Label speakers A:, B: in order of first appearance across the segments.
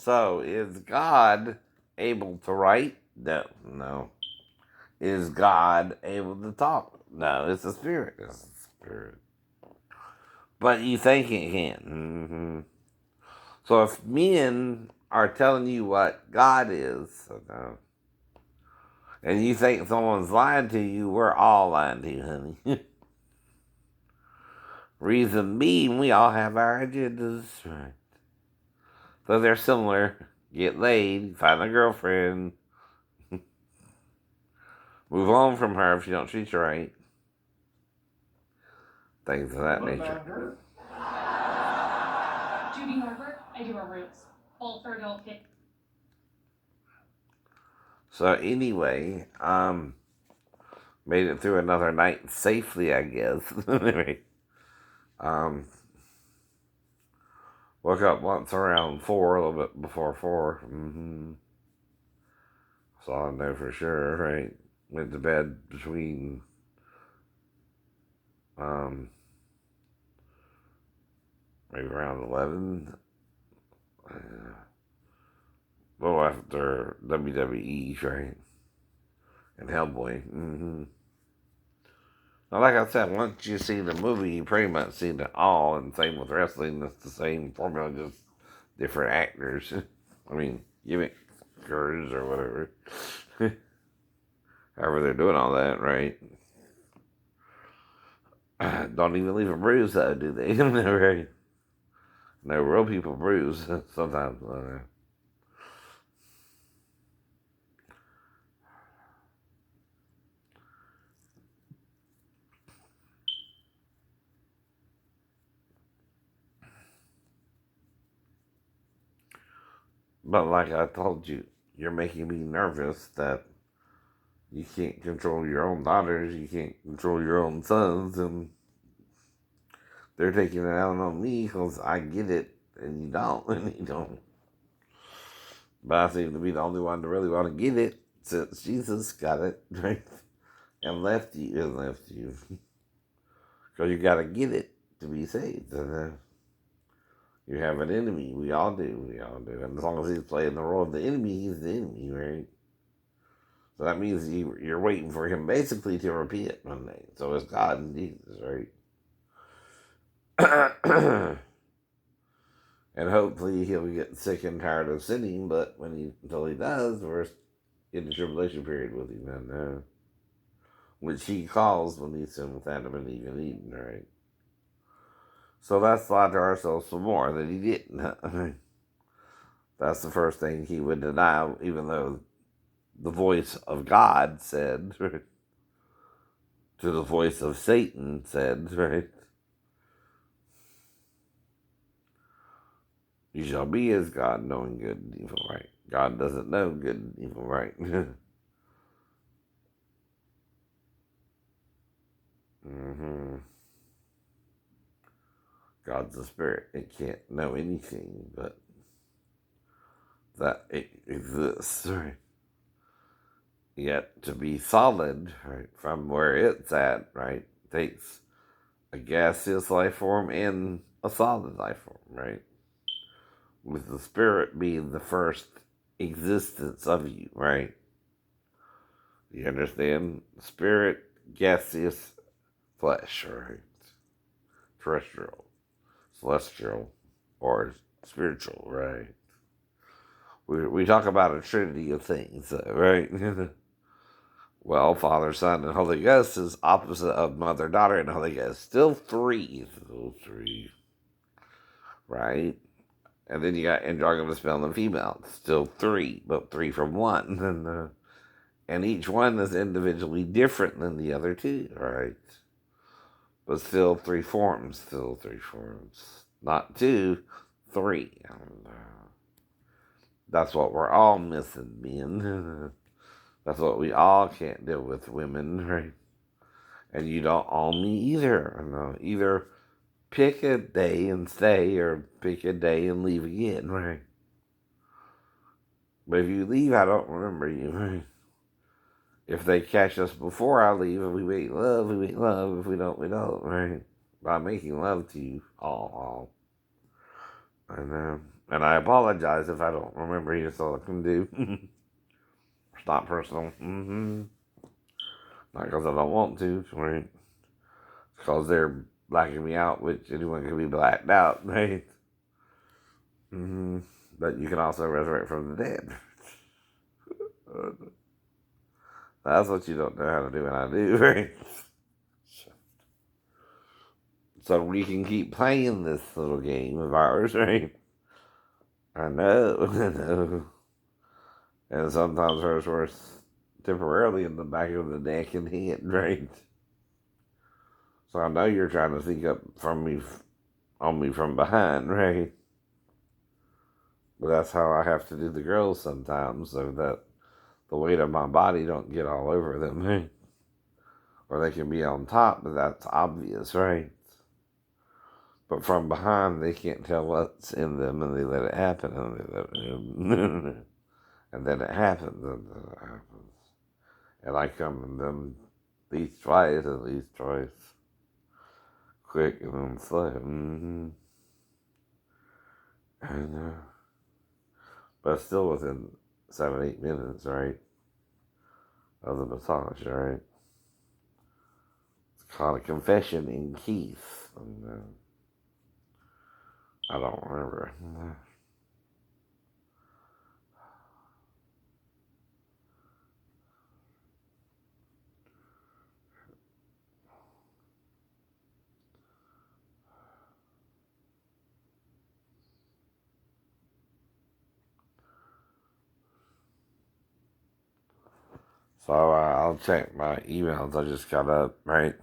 A: So, is God able to write? No, no. Is God able to talk? No, it's a spirit. It's a spirit. But you think it can. So if men are telling you what God is, and you think someone's lying to you, we're all lying to you, honey. Reason being, we all have our agendas. Right. So they're similar. Get laid, find a girlfriend, move on from her if you don't treat you right. Things of that nature.
B: Judy Norbert, I do our roots. Both for adult kids.
A: So anyway, made it through another night safely, I guess. Anyway, woke up once around 4, a little bit before 4. So I know for sure, right? Went to bed between maybe around 11. Well, after WWE, right? And Hellboy. Now, like I said, once you see the movie, you pretty much seen it all. And same with wrestling, it's the same formula, just different actors. I mean, gimmickers or whatever. However they're doing all that, right? Don't even leave a bruise, though, do they? Right? No, real people bruise sometimes. But like I told you, you're making me nervous that you can't control your own daughters, you can't control your own sons, and they're taking it out on me because I get it and you don't, and you don't. But I seem to be the only one to really want to get it since Jesus got it, right? And left you. Because you got to get it to be saved. And, you have an enemy. We all do. We all do. And as long as he's playing the role of the enemy, he's the enemy, right? So that means you're waiting for him basically to repent one day. So it's God and Jesus, right? And hopefully he'll get sick and tired of sinning, but until he does, we're in the tribulation period with him, and which he calls when he sinned with Adam and Eve and Eden, right? So let's lie to ourselves some more that he didn't. That's the first thing he would deny, even though the voice of God said, right, to the voice of Satan said, right, you shall be as God, knowing good and evil, right? God doesn't know good and evil, right? God's a spirit. It can't know anything but that it exists, right? Yet to be solid, right, from where it's at, right, takes a gaseous life form and a solid life form, right? With the spirit being the first existence of you, right? You understand? Spirit, gaseous, flesh, right? Terrestrial, celestial, or spiritual, right? We talk about a trinity of things, right? Well, Father, Son, and Holy Ghost is opposite of Mother, Daughter, and Holy Ghost. Still three. Still three. Right? And then you got androgynous male and female. Still three, but three from one. And each one is individually different than the other two, right? But still three forms. Still three forms. Not two, three. And, that's what we're all missing, men. That's what we all can't deal with, women, right? And you don't own me either. No, either pick a day and stay, or pick a day and leave again, right? But if you leave, I don't remember you, right? If they catch us before I leave, if we make love, we make love. If we don't, we don't, right? By making love to you, all. And And I apologize if I don't remember you, so I can do. It's not personal. Not because I don't want to, right? Because they're blacking me out, which anyone can be blacked out, right? But you can also resurrect from the dead. That's what you don't know how to do, and I do, right? So we can keep playing this little game of ours, right? I know, I know. And sometimes hurts worse temporarily in the back of the neck and head, right? So I know you're trying to sneak up on me from behind, right? But that's how I have to do the girls sometimes, so that the weight of my body don't get all over them, right? Or they can be on top, but that's obvious, right? But from behind, they can't tell what's in them, and they let it happen, and they let it, and then it happens, and then it happens. And I come in them at least twice, quick and then slow. And but still within 7-8 minutes, right, of the massage, right? It's called a confession in Keith. And, I don't remember. So I'll check my emails. I just got up, right?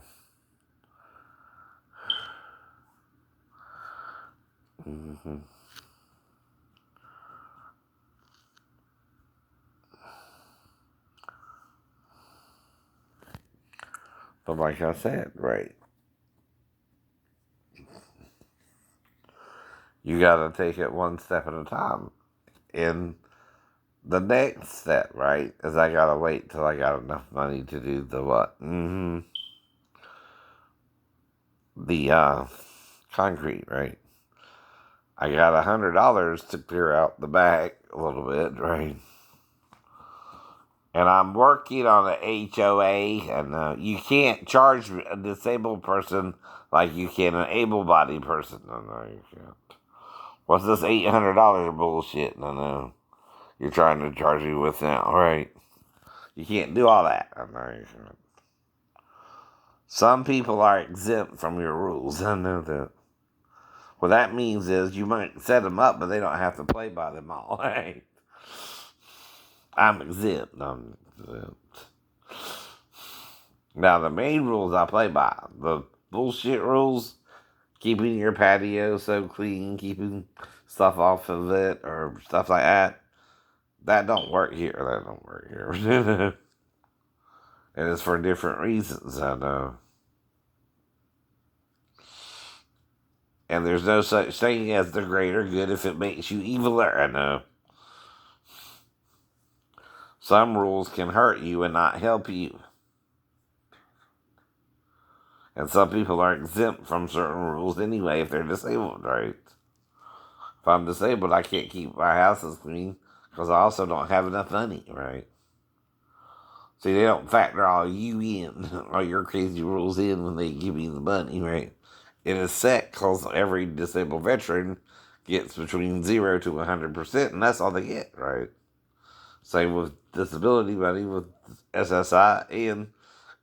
A: But like I said, right, you gotta take it one step at a time. And the next step, right, is I gotta wait till I got enough money to do the what? The concrete, right? I got $100 to clear out the back a little bit, right? And I'm working on an HOA, and you can't charge a disabled person like you can an able-bodied person. No, you can't. What's this $800 bullshit? No, you're trying to charge me with now, right? You can't do all that. No, you can't. Some people are exempt from your rules. I know that. What that means is you might set them up, but they don't have to play by them all, right? I'm exempt. I'm exempt. Now, the main rules I play by, the bullshit rules, keeping your patio so clean, keeping stuff off of it, or stuff like that don't work here. That don't work here. And it's for different reasons, I know. And there's no such thing as the greater good if it makes you eviler, I know. Some rules can hurt you and not help you. And some people are exempt from certain rules anyway if they're disabled, right? If I'm disabled, I can't keep my house as clean because I also don't have enough money, right? See, they don't factor all you in, all your crazy rules in when they give you the money, right? It is set because every disabled veteran gets between 0 to 100%, and that's all they get, right? Same with disability money, with SSI, and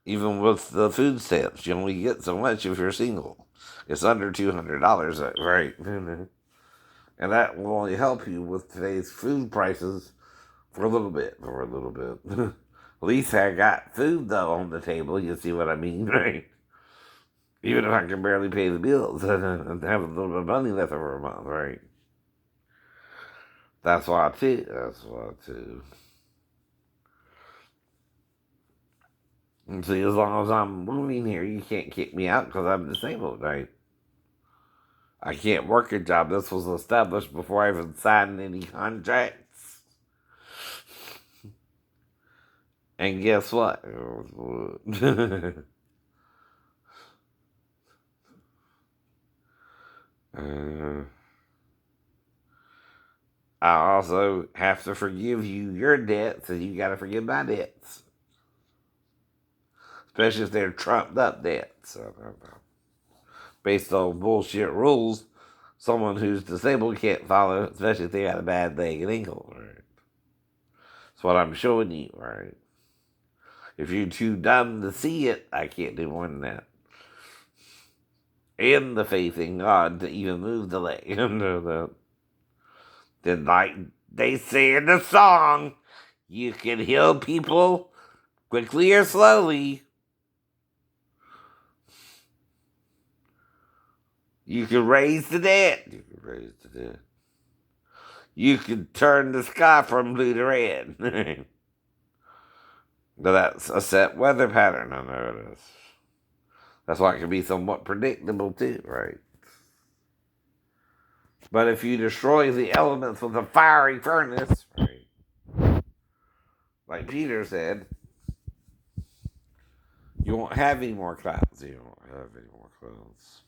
A: even with the food stamps. You only get so much if you're single. It's under $200, right? And that will only help you with today's food prices for a little bit. At least I got food, though, on the table. You see what I mean, right? Even if I can barely pay the bills and have a little bit of money left over a month, right? That's why, too. That's why, too. And see, as long as I'm moving here, you can't kick me out because I'm disabled, right? I can't work a job. This was established before I even signed any contracts. And guess what? I also have to forgive you your debts, and you got to forgive my debts, especially if they're trumped up debts. Based on bullshit rules, someone who's disabled can't follow, especially if they got a bad leg and ankle. Right? That's what I'm showing you, right? If you're too dumb to see it, I can't do more than that. And the faith in God to even move the leg. Then, like they say in the song, you can heal people quickly or slowly. You can raise the dead. You can raise the dead. You can turn the sky from blue to red. But that's a set weather pattern. I know it is. That's why it can be somewhat predictable too, right? But if you destroy the elements with a fiery furnace, right, like Peter said, you won't have any more clouds. You won't have any more clouds.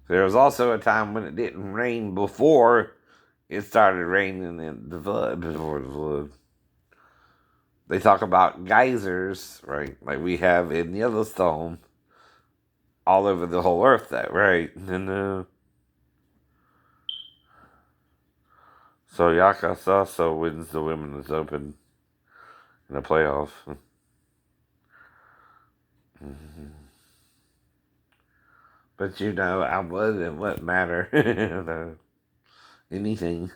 A: There was also a time when it didn't rain before it started raining in the flood, before the flood. They talk about geysers, right, like we have in Yellowstone, all over the whole earth, that, right? And so Yakasa wins the Women's Open in the playoff. But I would, it wouldn't matter. Anything.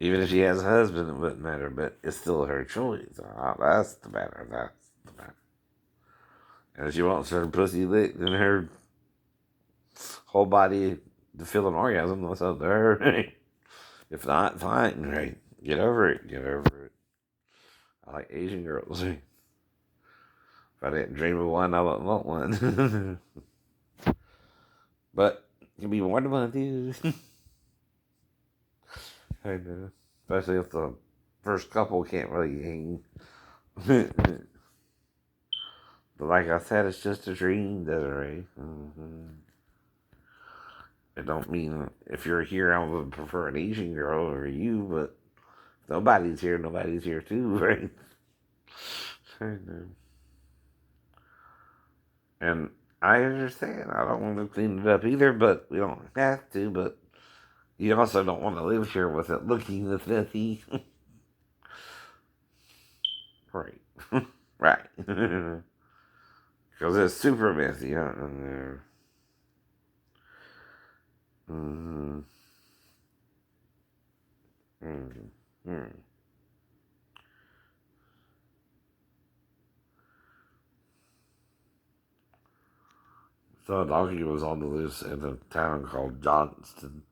A: Even if she has a husband, it wouldn't matter, but it's still her choice. That's the matter. That's the matter. And if she wants her pussy licked and her whole body to feel an orgasm, that's up to her. If not, fine. Right? Get over it. Get over it. I like Asian girls. If I didn't dream of one, I wouldn't want one. But it can be more than one, too. I know. Especially if the first couple can't really hang. But like I said, it's just a dream, Desiree. It don't mean if you're here, I would prefer an Asian girl over you, but if nobody's here too, right? I know. And I understand. I don't want to clean it up either, but we don't have to. But you also don't want to live here with it looking this messy. Right. Right. Because it's super messy, huh? Mm-hmm. Mm-hmm. So a donkey was on the loose in a town called Johnston.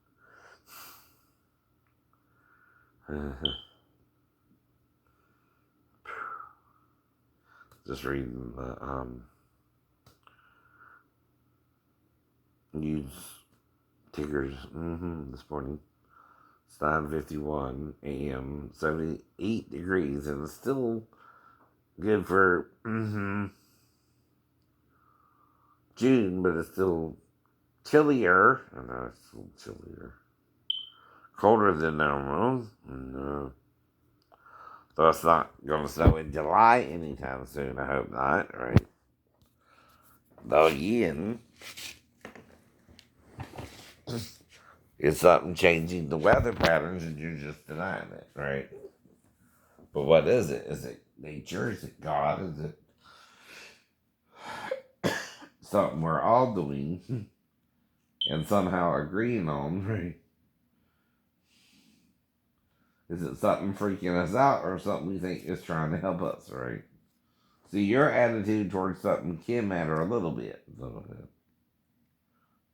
A: Just reading the news tickers this morning. It's 9:51 a.m. 78 degrees, and it's still good for June, but it's still chillier. I know it's still chillier, colder than normal. No, though it's not going to snow in July anytime soon. I hope not. Right? Though again, it's something changing the weather patterns, and you're just denying it, right? But what is it? Is it nature? Is it God? Is it something we're all doing and somehow agreeing on, right? Is it something freaking us out or something we think is trying to help us, right? See, your attitude towards something can matter a little bit.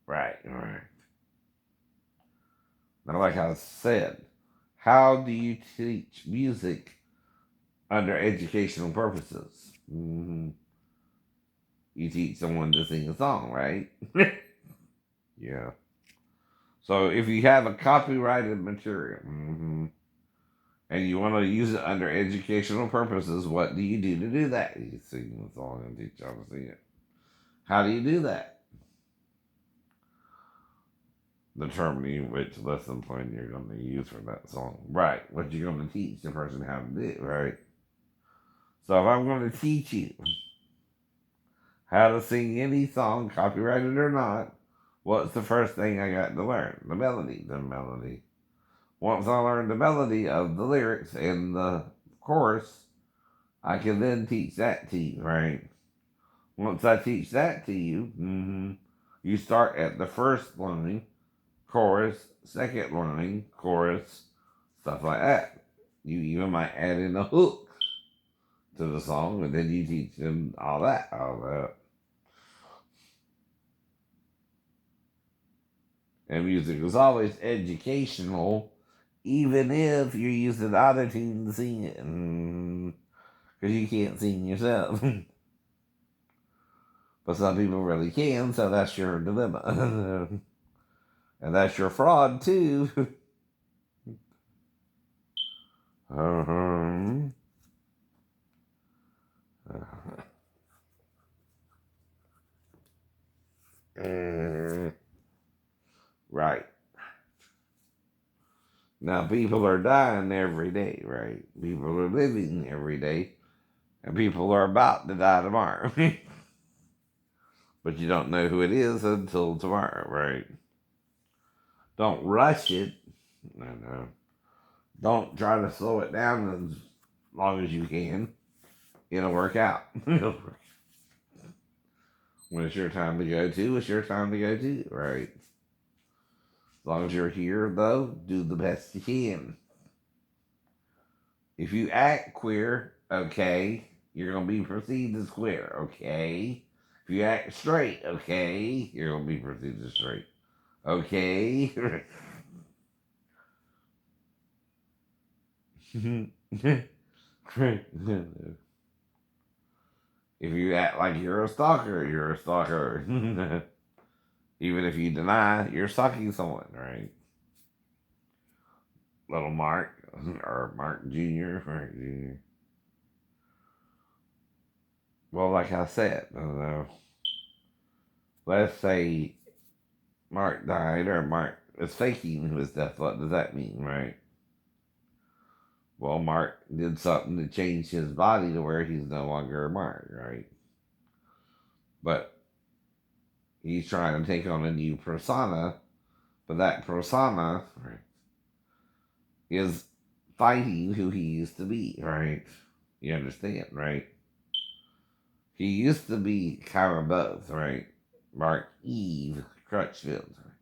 A: Right, right. Now, like I said, how do you teach music under educational purposes? You teach someone to sing a song, right? Yeah. So if you have a copyrighted material and you want to use it under educational purposes, what do you do to do that? You sing the song and teach them to sing it. How do you do that? determining which lesson plan you're going to use for that song. Right. What you're going to teach the person how to do, right? So if I'm going to teach you how to sing any song, copyrighted or not, what's the first thing I got to learn? The melody. The melody. Once I learn the melody of the lyrics and the chorus, I can then teach that to you, right? Once I teach that to you, you start at the first line, chorus, second line, chorus, stuff like that. You even might add in a hook to the song, and then you teach them all that. And music is always educational, even if you're using autotune to sing it, because you can't sing yourself. But some people really can, so that's your dilemma. And that's your fraud, too. uh-huh. Right. Now, people are dying every day, right? People are living every day, and people are about to die tomorrow. But you don't know who it is until tomorrow, right? Don't rush it. No. Don't try to slow it down as long as you can. It'll work out. When it's your time to go to, it's your time to go to, right? As long as you're here, though, do the best you can. If you act queer, okay, you're going to be perceived as queer, okay? If you act straight, okay, you're going to be perceived as straight, okay? If you act like you're a stalker, you're a stalker. Even if you deny you're stalking someone, right? Little Mark, or Mark Jr., Mark Jr. Well, like I said, let's say Mark died or Mark is faking his death. What does that mean, right? Well, Mark did something to change his body to where he's no longer Mark, right? But he's trying to take on a new persona, but that persona is fighting who he used to be, right? You understand, right? He used to be kind of both, right? Mark Eve Crutchfield. Right?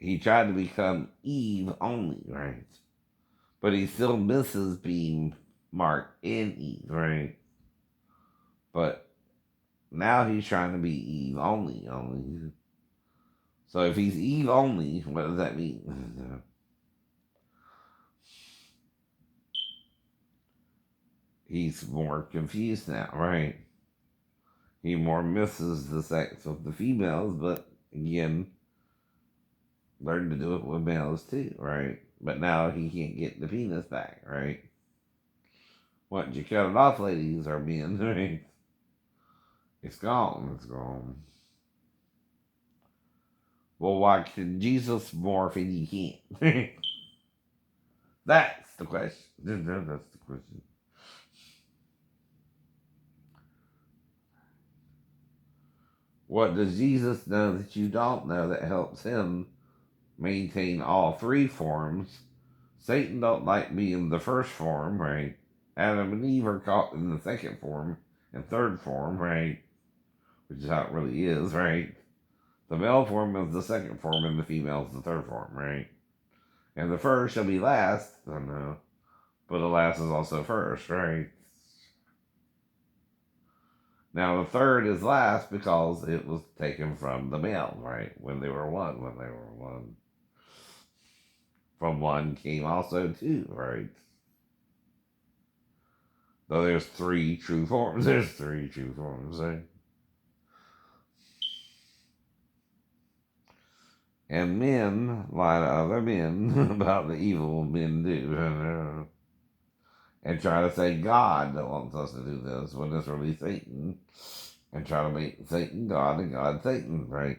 A: He tried to become Eve only, right? But he still misses being Mark and Eve, right? But now he's trying to be Eve only. So if he's Eve only, what does that mean? He's more confused now, right? He more misses the sex of the females, but again, learned to do it with males too, right? But now he can't get the penis back, right? Once you cut it off, ladies or men, right? It's gone. It's gone. Well, why can Jesus morph and he can't? That's the question. That's the question. What does Jesus know that you don't know that helps him maintain all three forms? Satan don't like being the first form, right? Adam and Eve are caught in the second form and third form, right? Which is how it really is, right? The male form is the second form and the female is the third form, right? And the first shall be last, I know, but the last is also first, right? Now the third is last because it was taken from the male, right? When they were one. From one came also two, right? Though there's three true forms, right? And men lie to other men about the evil men do. And try to say God that wants us to do this when it's really Satan. And try to make Satan God and God Satan, right?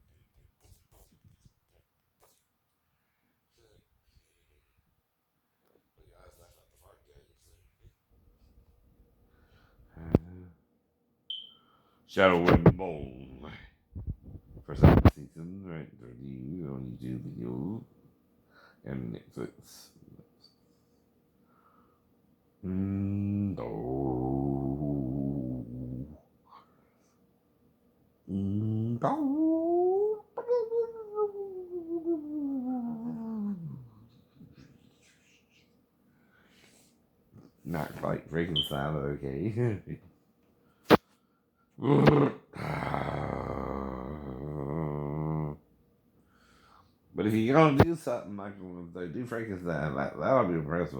A: Shadow and Bone for second season, right? Review on YouTube video and Netflix. Oh. Not quite Frankenstein, but okay. But if you're gonna do something like they do Frankenstein, that'll be impressive.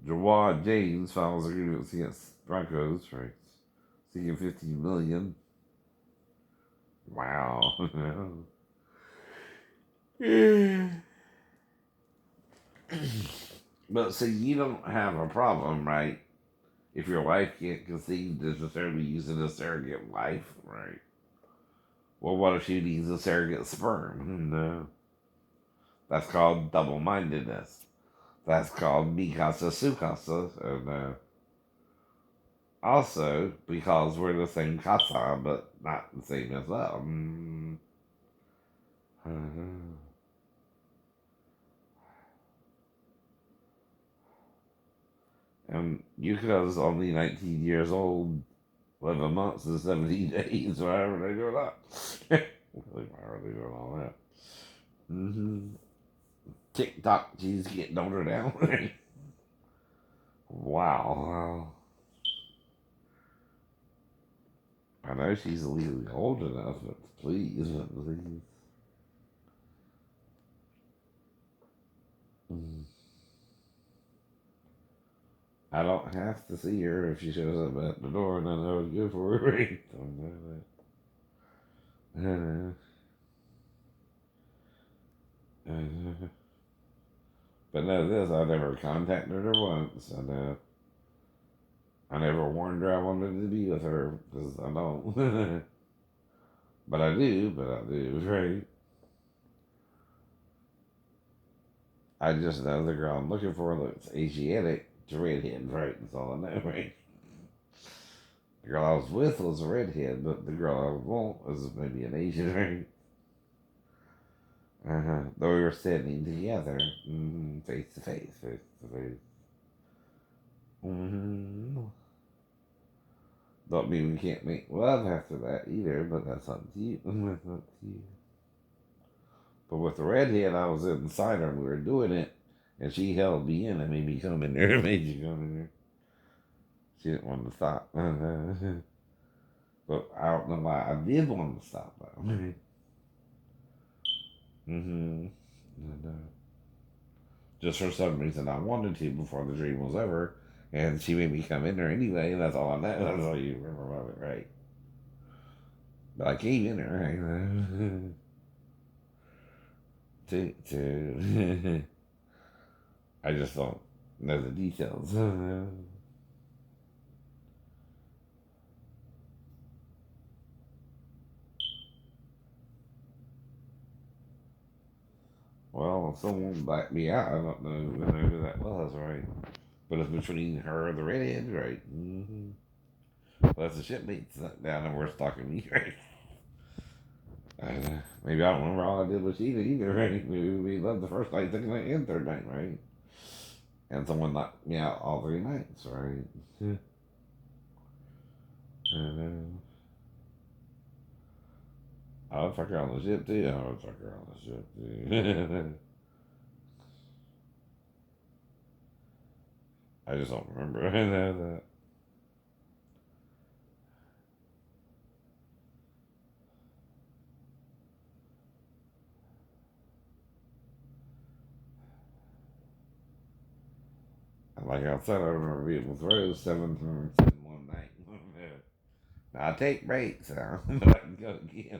A: Jawad James files agreements against Broncos for seeking $15 million. Wow. But see, you don't have a problem, right? If your wife can't conceive necessarily using a surrogate wife, right? Well, what if she needs a surrogate sperm? No. That's called double-mindedness. That's called Mikasa Sukasa. And also, because we're the same casa, but not the same as them. And Yuka's only 19 years old, 11 months and 17 days, whatever they do that. Why are they doing all that? TikTok, she's getting older now. Wow. I know she's legally old enough, but please. I don't have to see her if she shows up at the door, and I know it's good for her. Don't know that. But know this, I never contacted her once, and I never warned her I wanted to be with her, because I don't. But I do, right? I just know the girl I'm looking for looks Asiatic to redhead, right? That's all I know, right? The girl I was with was a redhead, but the girl I want is maybe an Asian, right? Though we were sitting together, face to face, face to face. Don't mean we can't make love after that either, but that's up to you. That's up to you. But with the redhead, I was inside her and we were doing it, and she held me in and made me come in there. Made you come in there. She didn't want to stop. But I don't know why I did want to stop though. And, just for some reason I wanted to before the dream was over, and she made me come in there anyway. That's all I know. That's all you remember about it, right? But I came in there, right? I just don't know the details. Well, someone blacked me out. I don't know who that was, right? But it's between her and the redhead, right? Well, that's a shipmate down and we're stalking me, right? Maybe I don't remember all I did with Sheeta either, right? We loved the first night, second night, and third night, right? And someone knocked me out all 3 nights, right? And I would fuck her on the ship too. I would fuck her on the ship too. I just don't remember that. Like I said, I remember being with Rose 7 times in one night. Now I take breaks now, but I can go again.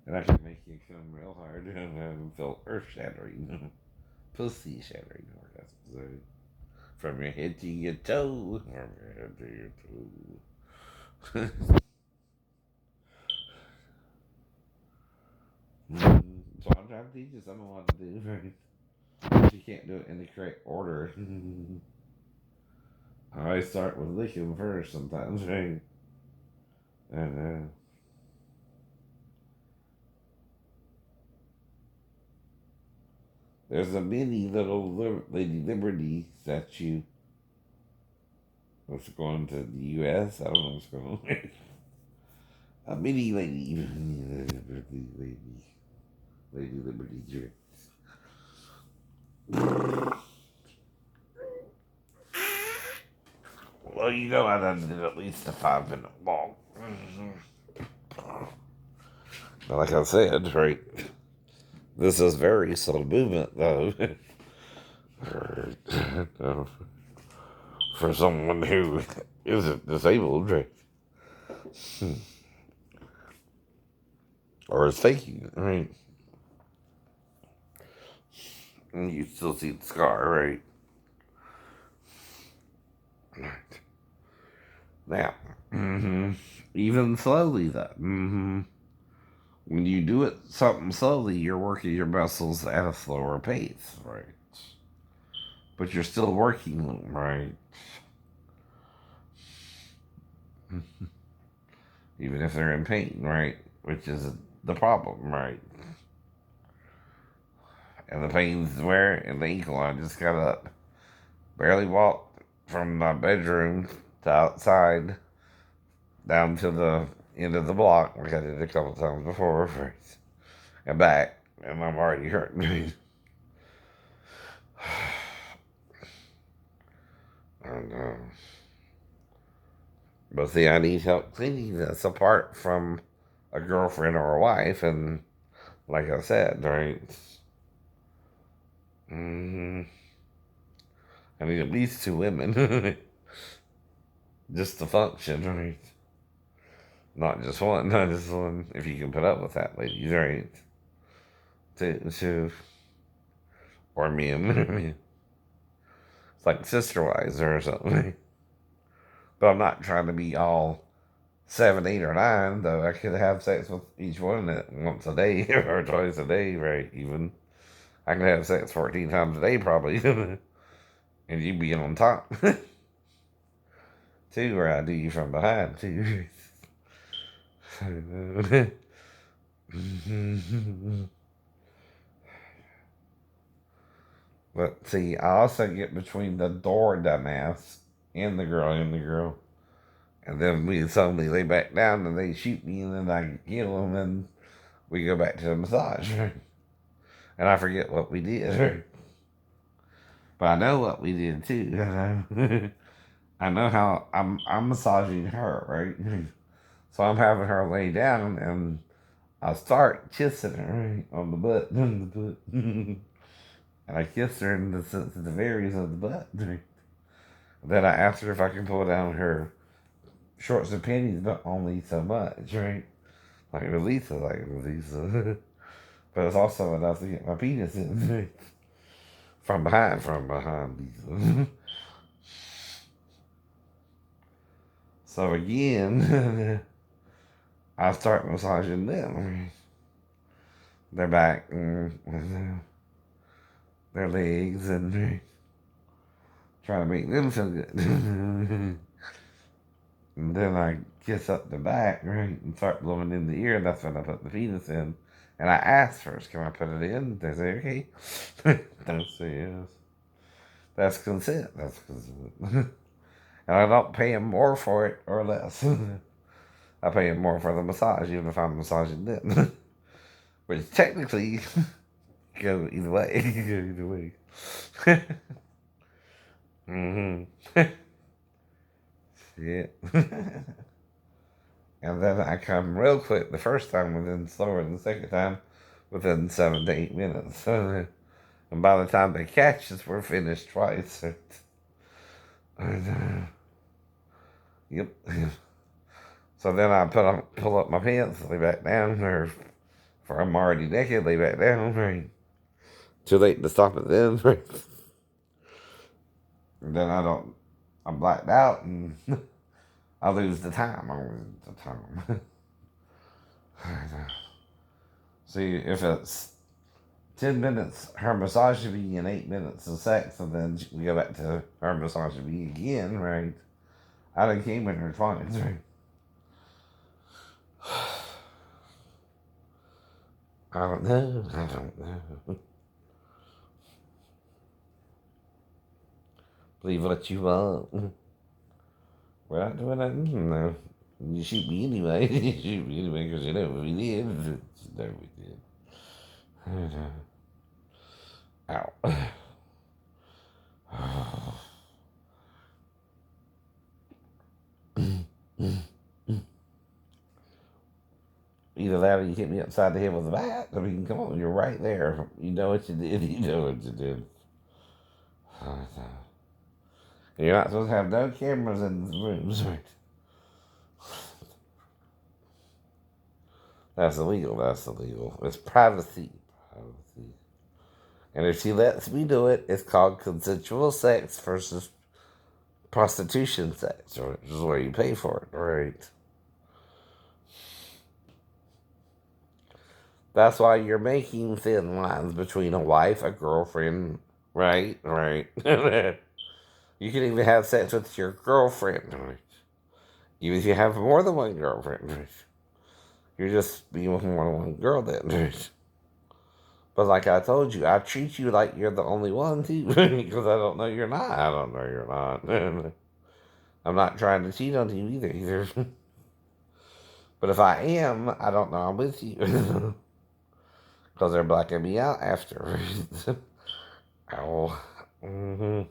A: And I can make you come real hard and feel earth shattering, pussy shattering orgasms. From your head to your toe. From your head to your toe. I teach someone what to do, right? You can't do it in the correct order. I always start with licking first sometimes, right? And there's a mini little Lady Liberty statue that's going to the U.S. I don't know what's going on. A mini lady, Lady Liberty. Well, you know I done did at least a 5-minute walk. But like I said, right, this is very slow movement, though. For someone who isn't disabled, right? Or is faking, right? And you still see the scar, right? Now, even slowly, though. When you do it something slowly, you're working your muscles at a slower pace, right? But you're still working them, right? Even if they're in pain, right? Which is the problem, right? And the pain's where? In the ankle. I just got up. Barely walked from my bedroom to outside down to the end of the block, like I did a couple times before, right? And back, and I'm already hurting. And, but see, I need help cleaning this apart from a girlfriend or a wife, and like I said, right? I need at least 2 women just to function, right? Not just one, not just one. If you can put up with that, ladies, right? Two, or men. It's like sister wives or something. But I'm not trying to be all 7, 8, or 9, though. I could have sex with each one at once a day or twice a day, right? Even I can have sex 14 times a day, probably, and you be on top. Too, where I do you from behind, too. But see, I also get between the door dumbass and the girl. And then we suddenly lay back down and they shoot me and then I kill them and we go back to the massage. And I forget what we did. But I know what we did too. I know how I'm massaging her, right? So I'm having her lay down and I start kissing her right, on the butt. And I kissed her in the sensitive areas of the butt. Right? Then I asked her if I can pull down her shorts and panties, but only so much, right? Like release it. But it's also enough to get my penis in from behind. So again, I start massaging them. Their back, and their legs, and trying to make them feel good. And then I kiss up the back, right, and start blowing in the ear. That's when I put the penis in. And I ask first, can I put it in? They say, okay. Don't say yes. That's consent. That's consent. And I don't pay them more for it or less. I pay them more for the massage, even if I'm massaging them. Which technically go either way. Yeah. And then I come real quick the first time, within slower than the second time, within 7 to 8 minutes. And by the time they catch us, we're finished twice. Yep. So then I pull up my pants, lay back down, or for I'm already naked, lay back down, right? Too late to stop it then, right? And then I'm blacked out and I lose the time. See, if it's 10 minutes her misogyny and 8 minutes of sex, and then we go back to her misogyny again, right? I done came in her 20s, right? I don't know. Believe what you want. We're not doing that. No. You shoot me anyway. You shoot me anyway because you know we did. You know we did. Ow. Either that or you hit me upside the head with a bat. I mean, come on, you're right there. You know what you did. You know what you did. You're not supposed to have no cameras in the rooms, right? That's illegal. That's illegal. It's privacy. Privacy. And if she lets me do it, it's called consensual sex versus prostitution sex, which is where you pay for it, right? That's why you're making thin lines between a wife, a girlfriend, right? Right. You can even have sex with your girlfriend, right? Even if you have more than one girlfriend, right? You're just being with more than one girl then, right? But like I told you, I treat you like you're the only one too, because I don't know you're not. I don't know you're not. I'm not trying to cheat on you either. But if I am, I don't know I'm with you. Because they're blacking me out after. Ow. Mm-hmm.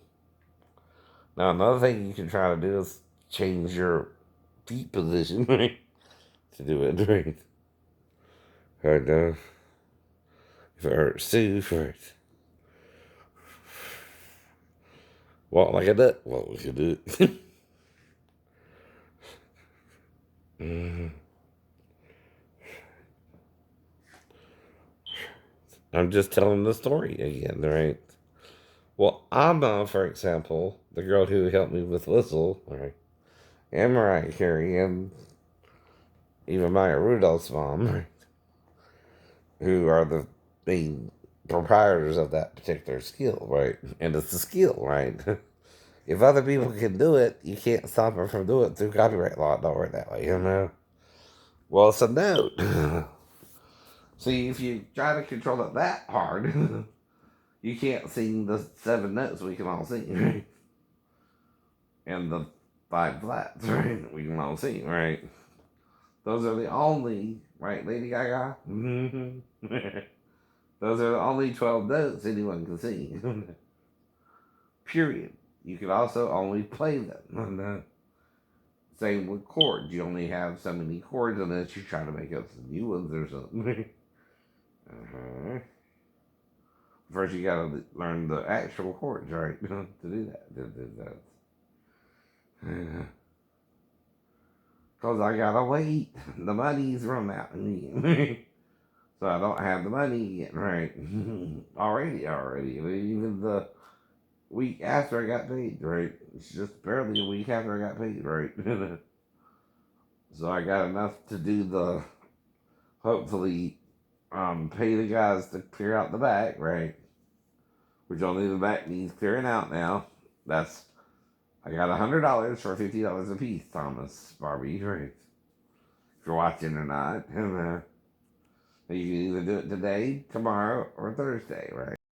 A: Now, another thing you can try to do is change your feet position, right? To do it, right? Hard enough. If it hurts too, right? Walk like a duck. Well, we can do it. Mm-hmm. I'm just telling the story again, right? Well, Amma, for example, the girl who helped me with Whistle, right? And Mariah Carey, and even Maya Rudolph's mom, right? Who are the main proprietors of that particular skill, right? And it's a skill, right? If other people can do it, you can't stop them from doing it through copyright law. Don't work that way, you know? Well, it's a note. See, if you try to control it that hard, you can't sing the 7 notes we can all sing, right? And the 5 flats, right? We can all sing, right? Those are the only, right, Lady Gaga? Those are the only 12 notes anyone can sing. Period. You can also only play them. Same with chords. You only have so many chords unless you try to make up some new ones or something. First, you gotta learn the actual chords, right? To do that. Because I gotta wait. The money's run out. So I don't have the money yet, right? already. Even the week after I got paid, right? It's just barely a week after I got paid, right? So I got enough to do the, hopefully, pay the guys to clear out the back, right? Which only the back needs clearing out now. I got $100 for $50 a piece, Thomas Barbie, right? If you're watching or not. You can either do it today, tomorrow, or Thursday, right?